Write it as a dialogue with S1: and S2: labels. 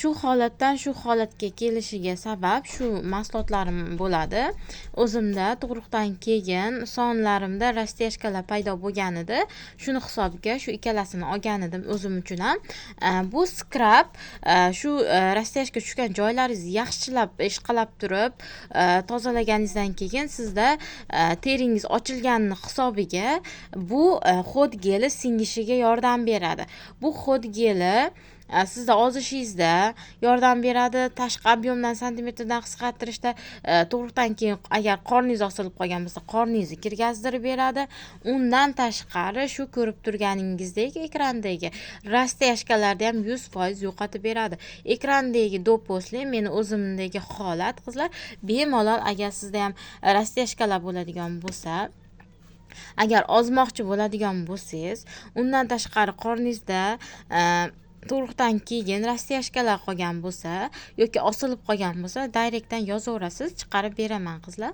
S1: shu holatdan shu holatga kelishiga sabab shu mahsulotlarim bo'ladi. O'zimda tug'ruqdan keyin sonlarimda rasteyashkalar paydo bo'lgan edi. Shuni hisobiga shu ikkalasini olgan edim o'zim uchun ham. Bu skrab shu rasteyashka tushgan joylaringizni yaxshilab ishqalab turib, tozalaganingizdan keyin sizda teringiz ochilganini hisobiga bu hod geli singishiga yordam beradi. Bu hod geli sizda ozishingizda yordam beradi. Tashqi ob'yomdan santimetrdan qisqartirishda, tug'ruqdan keyin agar qorningiz osilib qolgan bo'lsa, qorningizni kirgazdirib beradi. Undan tashqari shu ko'rib turganingizdek ekrandagi rasteyashkalarni ham 100% yo'qotib beradi. Ekrandagi do'pposli meni o'zimdagi holat qizlar, bemalol agar sizda ham rasteyashkalar bo'ladigan bo'lsa, agar ozmoqchi bo'ladigan bo'lsangiz, undan tashqari qorningizda tug'ruqdan keyin rasteyashkalar qolgan bo'lsa yoki osilib qolgan bo'lsa, direktdan yozaverasiz, chiqarib beraman qizlar.